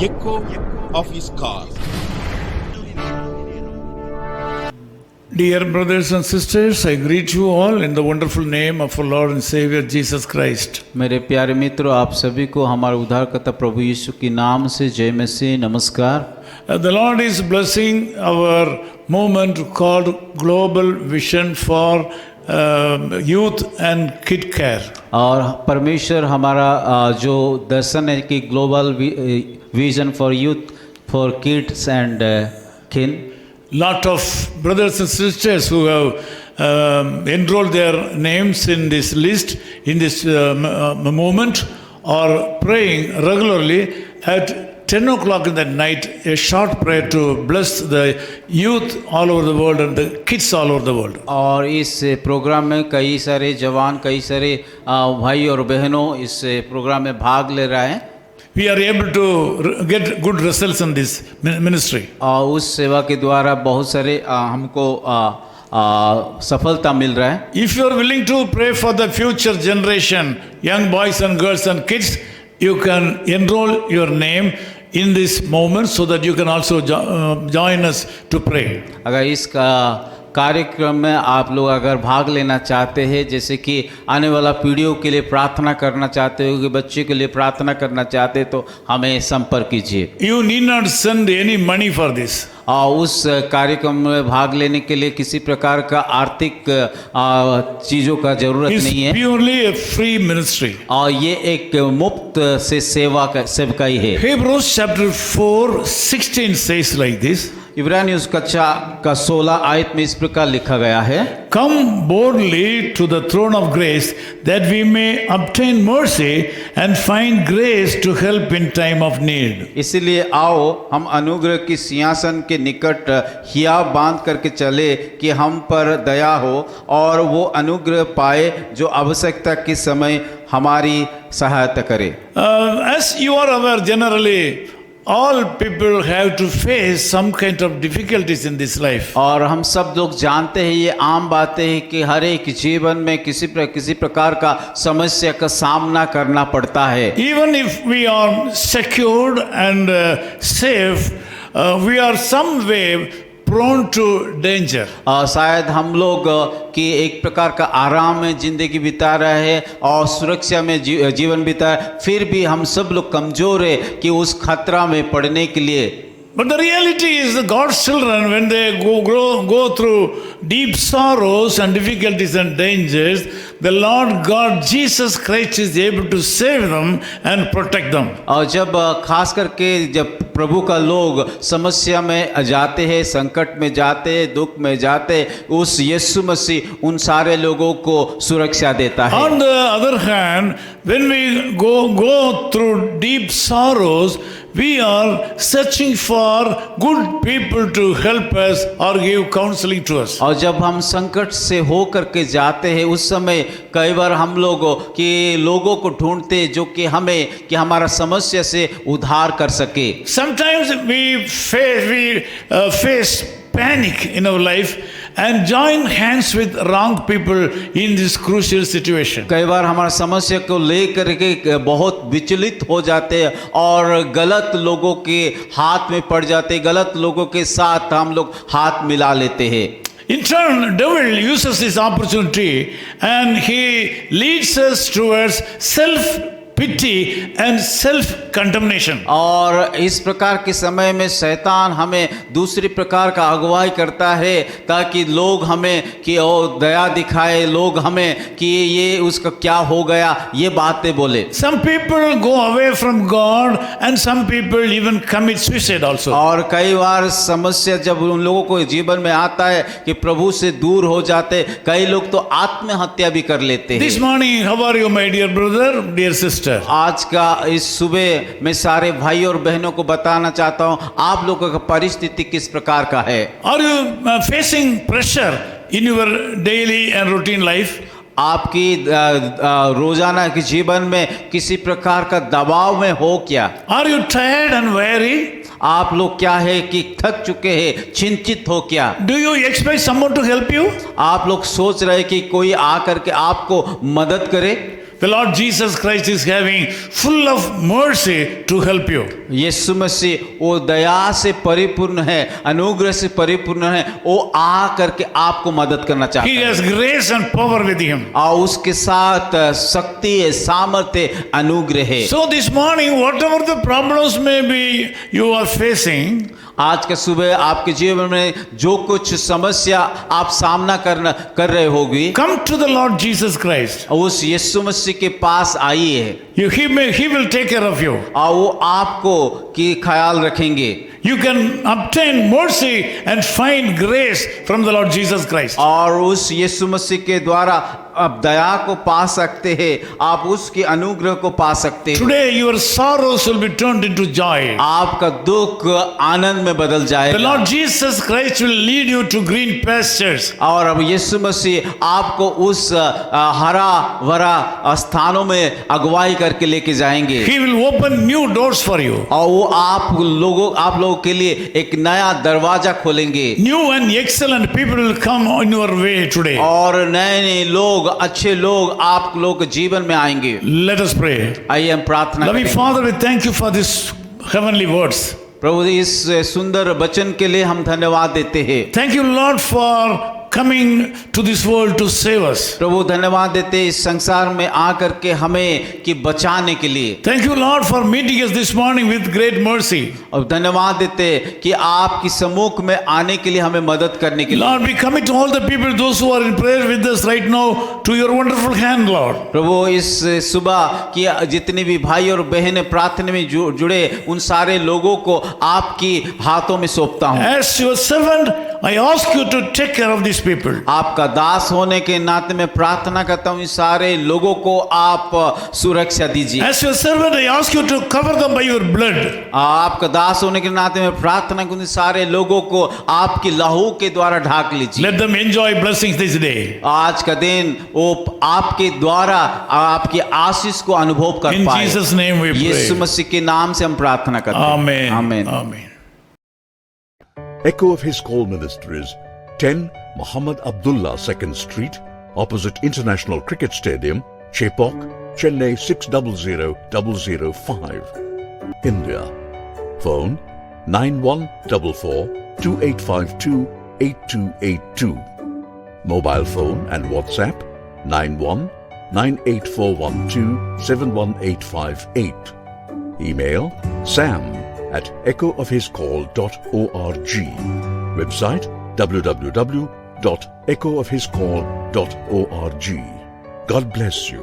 echo of his call. Dear brothers and sisters, I greet you all in the wonderful name of our Lord and Savior Jesus Christ. मेरे प्यारे मित्रों, आप सभी को हमारे उद्धारकर्ता प्रभु यीशु के नाम से जय मसीह नमस्कार। The Lord is blessing our movement called Global Vision for Youth and Kid Care. और परमेश्वर हमारा जो दर्शन है कि global vision for youth for kids and किन, Lot of brothers and sisters who have enrolled their names in this list, in this movement, are praying regularly at 10 o'clock in the night, a short prayer to bless the youth all over the world and the kids all over the world. और इस programme में कई सारे जवान, कई सारे भाई और बहनों इस प्रोग्राम में भाग ले रहे हैं। We are able to get good results in this ministry. और उस सेवा के द्वारा बहुत सारे हमको सफलता मिल रहा है। If you are willing to pray for the future generation, young boys and girls and kids, you can enroll your name in this moment so that you can also join us to pray. अगर इस कार्यक्रम में आप लोग अगर भाग लेना चाहते हैं, जैसे कि आने वाला पीढ़ियों के लिए प्रार्थना करना चाहते हो, कि बच्चे के लिए प्रार्थना करना चाहते हैं, तो हमें संपर्क कीजिए। You need not send any money for this. और उस कार्यक्रम में भाग लेने के लिए किसी प्रकार का आर्थिक चीज़ों का जरूरत नहीं है। It's purely a free ministry. और ये एक मुफ्त से सेवकाई है। Hebrews chapter 4:16 says like this. इब्रानियों का 16 आयत में इस प्रकार लिखा गया है, Come boldly to the throne of grace that we may obtain mercy and find grace to help in time of need. इसलिए आओ हम अनुग्रह की सिंहासन के निकट हियाव बांध करके चले कि हम पर दया हो और वो अनुग्रह पाए जो आवश्यकता के समय हमारी सहायता करे। As you are aware, generally all people have to face some kind of difficulties in this life. और हम सब लोग जानते हैं, ये आम बातें हैं कि हर एक जीवन में किसी प्रकार का समस्या का सामना करना पड़ता है। Even if we are secured and safe, we are some way prone to danger. शायद हम लोग कि एक प्रकार का आराम में जिंदगी बिता रहे हैं और सुरक्षा में जीवन बिता, फिर भी हम सब लोग कमजोर है कि उस खतरा में पड़ने के लिए। But the reality is that God's children, when they go through deep sorrows and difficulties and dangers, the Lord God Jesus Christ is able to save them and protect them. और जब खास करके जब प्रभु का लोग समस्या में जाते हैं, संकट में जाते हैं, दुख में जाते हैं, उस यीशु मसीह उन सारे लोगों को सुरक्षा देता है। On the other hand, when we go through deep sorrows, we are searching for good people to help us or give counseling to us. और जब हम संकट से हो करके जाते हैं, उस समय कई बार हम लोगों को ढूंढते जो कि हमें कि हमारा समस्या से उद्धार कर सके। Sometimes we face panic in our life and join hands with wrong people in this crucial situation. कई बार हमारा समस्या को लेकर के बहुत विचलित हो जाते हैं और गलत लोगों के हाथ में पड़ जाते हैं, गलत लोगों के साथ हम लोग हाथ मिला लेते हैं। In turn, devil uses this opportunity and he leads us towards self-pity and self-condemnation. और इस प्रकार के समय में शैतान हमें दूसरी प्रकार का अगुवाई करता है ताकि लोग हमें कि ओ दया दिखाए, लोग हमें कि ये उसका क्या हो गया, ये बातें बोले। Some people go away from God and some people even commit suicide also. और कई बार समस्या जब उन लोगों को जीवन में आता है कि प्रभु से दूर हो जाते, कई लोग तो आत्महत्या भी कर लेते हैं। This morning, how are you, my dear brother, dear sister? आज का इस सुबह मैं सारे भाई और बहनों को बताना चाहता हूँ आप लोगों का परिस्थिति किस प्रकार का है। Are you facing pressure in your daily and routine life? आपकी रोजाना के जीवन में किसी प्रकार का दबाव में हो क्या? Are you tired and weary? आप लोग क्या है कि थक चुके हैं, चिंतित हो क्या? Do you expect someone to help you? आप लोग सोच रहे कि कोई आकर के आपको मदद करे? the Lord Jesus Christ is having full of mercy to help you. यीशु मसीह वो दया से परिपूर्ण है, अनुग्रह से परिपूर्ण है, वो आ करके आपको मदद करना चाहता He है। has grace and power with him. और उसके साथ शक्ति है, सामर्थ्य, अनुग्रह है। So this morning, whatever the problems may be you are facing, आज के सुबह आपके जीवन में जो कुछ समस्या आप सामना कर रहे होगी, come to the Lord Jesus Christ. उस यीशु मसीह के पास आइए, He will take care of you. और वो आपको की ख्याल रखेंगे। You can obtain mercy and find grace from the Lord Jesus Christ. और उस यीशु मसीह के द्वारा आप दया को पा सकते हैं, आप उसके अनुग्रह को पा सकते हैं। Today your sorrows will be turned into joy. आपका दुख आनंद में बदल The जाएगा। Lord Jesus Christ will lead you to green pastures. और अब यीशु मसीह आपको उस हरा भरा स्थानों में अगुवाई करके लेके जाएंगे। He will open new doors for you. और वो आप लोगों के लिए एक नया दरवाजा खोलेंगे। New and excellent people will come on your way today. और नए लोग, अच्छे लोग आप लोग के जीवन में आएंगे। Let us pray. आइए हम प्रार्थना Loving करें। Father, we thank you for these heavenly words. प्रभु इस सुंदर वचन के लिए हम धन्यवाद देते हैं। Thank you, Lord, for coming to this world to save us. प्रभु धन्यवाद देते हैं इस संसार में आकर के हमें कि बचाने के लिए। Thank you, Lord, for meeting us this morning with great mercy. और धन्यवाद देते हैं कि आपकी सम्मुख में आने के लिए हमें मदद करने के लिए। Lord, we commit all the people, those who are in prayer with us right now, to your wonderful hand, Lord. प्रभु इस सुबह की जितने भी भाई और बहनें प्रार्थना में जुड़े उन सारे लोगों को आपकी हाथों में सौंपता हूँ। As your servant, I ask you to take care of these people. आपका दास होने के नाते मैं प्रार्थना करता हूँ इस सारे लोगों को आप सुरक्षा दीजिए। As your servant, I ask you to cover them by your blood. आपका दास होने के नाते मैं प्रार्थना करता हूँ सारे लोगों को आपकी लहू के द्वारा ढाक लीजिए। Let them enjoy blessings this day. आज का दिन वो आपके द्वारा आपकी आशीष को अनुभव कर In पाए। Jesus' name we Yeshu pray. मसीह के नाम से हम प्रार्थना करते हैं। Amen. आमीन। Amen. Echo of His Call Ministries, 10 Muhammad Abdullah 2nd Street, opposite International Cricket Stadium, Chepauk, Chennai 600005, India. Phone 9144-2852-8282. Mobile phone and WhatsApp 91-98412-71858. Email sam@echoofhiscall.org. Website www.echoofhiscall.org. God bless you.